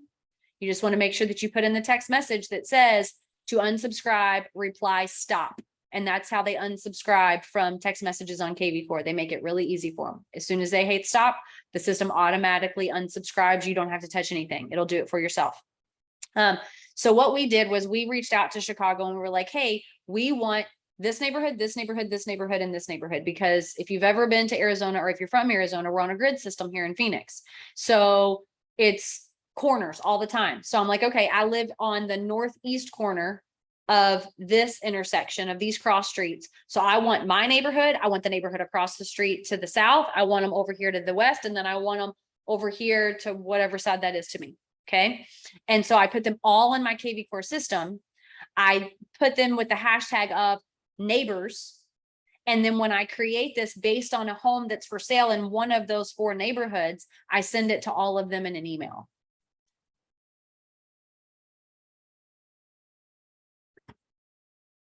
You just want to make sure that you put in the text message that says to unsubscribe, reply, stop. And that's how they unsubscribe from text messages on kvCORE. They make it really easy for them. As soon as they hit stop, the system automatically unsubscribes. You don't have to touch anything. It'll do it for yourself. So what we did was we reached out to Chicago and we were like, hey, we want this neighborhood, this neighborhood, this neighborhood, and this neighborhood. Because if you've ever been to Arizona, or if you're from Arizona, we're on a grid system here in Phoenix. So it's corners all the time. So I'm like, okay, I live on the northeast corner of this intersection of these cross streets. So I want my neighborhood. I want the neighborhood across the street to the south. I want them over here to the west. And then I want them over here to whatever side that is to me. Okay. And so I put them all in my kvCORE system. I put them with the hashtag of neighbors. And then when I create this based on a home that's for sale in one of those 4 neighborhoods, I send it to all of them in an email.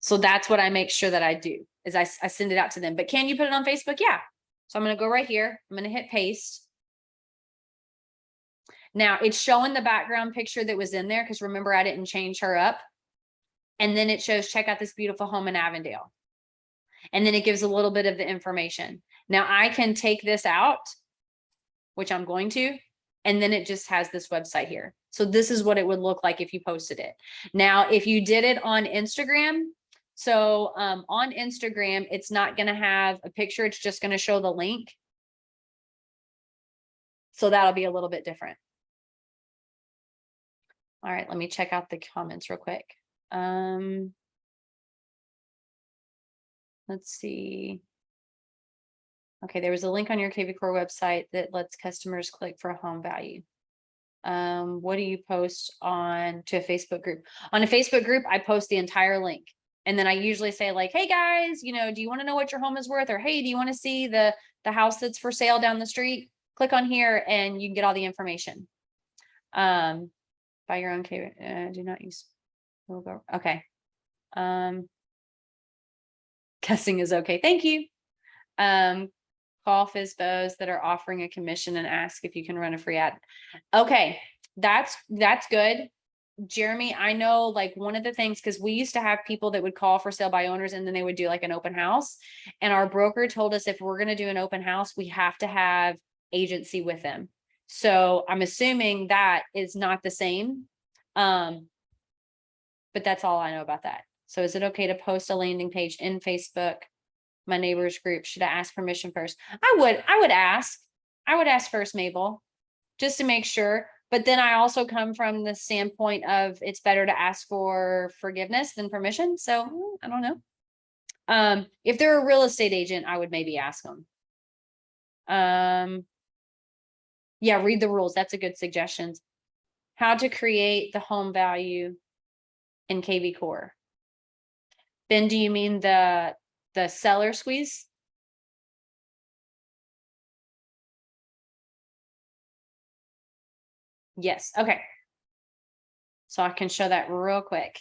So that's what I make sure that I do is I send it out to them. But can you put it on Facebook? Yeah. So I'm going to go right here. I'm going to hit paste. Now it's showing the background picture that was in there because remember I didn't change her up. And then it shows check out this beautiful home in Avondale. And then it gives a little bit of the information. Now I can take this out, which I'm going to, and then it just has this website here. So this is what it would look like if you posted it. Now, if you did it on Instagram, so on Instagram, it's not going to have a picture. It's just going to show the link. So that'll be a little bit different. All right, let me check out the comments real quick. Let's see. Okay, there was a link on your kvCORE website that lets customers click for home value. What do you post on to a Facebook group? On a Facebook group, I post the entire link. And then I usually say like, hey guys, you know, do you want to know what your home is worth? Or hey, do you want to see the house that's for sale down the street? Click on here and you can get all the information. Buy your own kvCORE, do not use logo. Okay. Guessing is okay. Thank you. Call FSBOs that are offering a commission and ask if you can run a free ad. Okay, that's good. Jeremy, I know like one of the things, because we used to have people that would call for sale by owners and then they would do like an open house. And our broker told us if we're going to do an open house, we have to have agency with them. So I'm assuming that is not the same. But that's all I know about that. So is it okay to post a landing page in Facebook? My neighbors group, should I ask permission first? I would ask first, Mabel, just to make sure. But then I also come from the standpoint of it's better to ask for forgiveness than permission. So I don't know. If they're a real estate agent, I would maybe ask them. Yeah, read the rules. That's a good suggestion. How to create the home value in kvCORE. Ben, do you mean the seller squeeze? Yes. Okay. So I can show that real quick.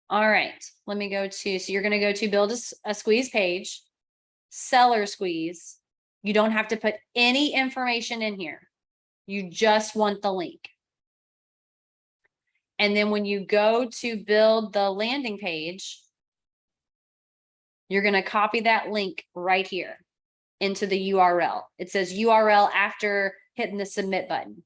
All right. Let me go to, so you're going to go to build a squeeze page, seller squeeze. You don't have to put any information in here. You just want the link. And then when you go to build the landing page, you're going to copy that link right here into the URL. It says URL after hitting the submit button.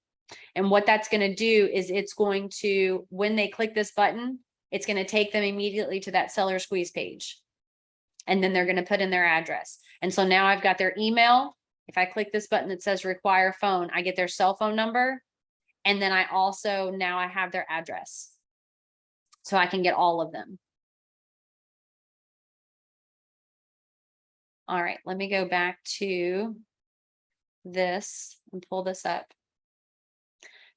And what that's going to do is it's going to, when they click this button, it's going to take them immediately to that seller squeeze page. And then they're going to put in their address. And so now I've got their email. If I click this button that says require phone, I get their cell phone number. And then I also, now I have their address. So I can get all of them. All right, let me go back to this and pull this up.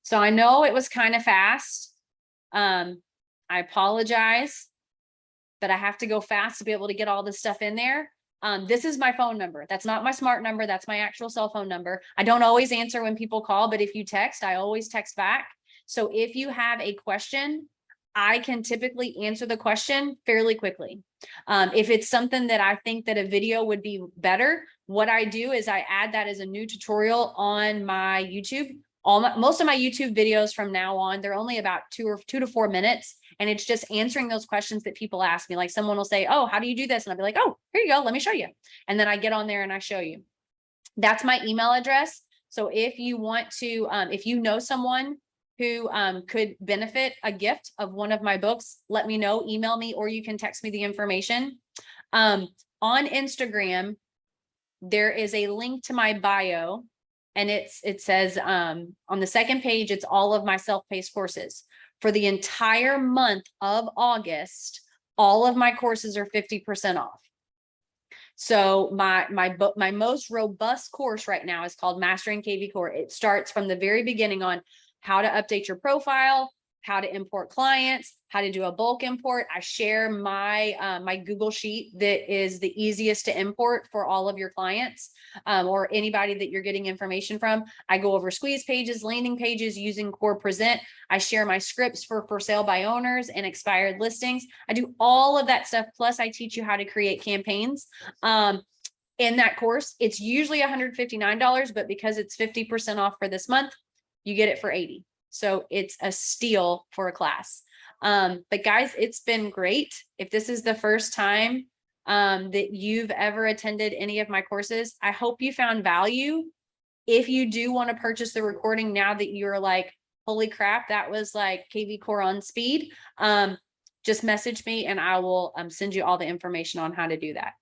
So I know it was kind of fast. I apologize, but I have to go fast to be able to get all this stuff in there. This is my phone number. That's not my smart number. That's my actual cell phone number. I don't always answer when people call, but if you text, I always text back. So if you have a question, I can typically answer the question fairly quickly. If it's something that I think that a video would be better, what I do is I add that as a new tutorial on my YouTube. Most of my YouTube videos from now on, they're only about 2 to 4 minutes. And it's just answering those questions that people ask me. Like someone will say, oh, how do you do this? And I'll be like, oh, here you go. Let me show you. And then I get on there and I show you. That's my email address. So if you want to, if you know someone who could benefit a gift of one of my books, let me know, email me, or you can text me the information. On Instagram, there is a link to my bio, and it says on the second page, it's all of my self-paced courses. For the entire month of August, all of my courses are 50% off. So my most robust course right now is called Mastering kvCORE. It starts from the very beginning on how to update your profile, how to import clients, how to do a bulk import. I share my my Google Sheet that is the easiest to import for all of your clients or anybody that you're getting information from. I go over squeeze pages, landing pages using Core Present. I share my scripts for sale by owners and expired listings. I do all of that stuff. Plus I teach you how to create campaigns. In that course, it's usually $159, but because it's 50% off for this month, you get it for $80. So it's a steal for a class. But guys, it's been great. If this is the first time that you've ever attended any of my courses, I hope you found value. If you do want to purchase the recording now that you're like, holy crap, that was like kvCORE on speed, just message me and I will send you all the information on how to do that.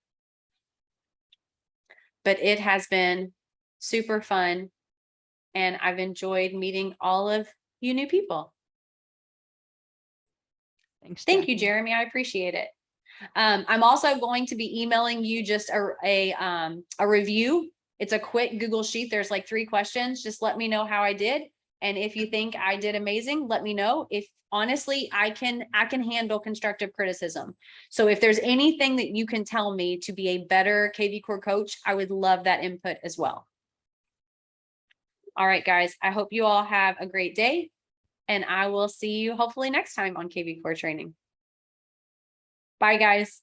But it has been super fun. And I've enjoyed meeting all of you new people. Thanks. Thank you, Jackie. Jeremy. I appreciate it. I'm also going to be emailing you just a review. It's a quick Google Sheet. There's like 3 questions. Just let me know how I did. And if you think I did amazing, let me know. If honestly, I can handle constructive criticism. So if there's anything that you can tell me to be a better kvCORE coach, I would love that input as well. All right, guys, I hope you all have a great day, and I will see you hopefully next time on kvCORE training. Bye, guys.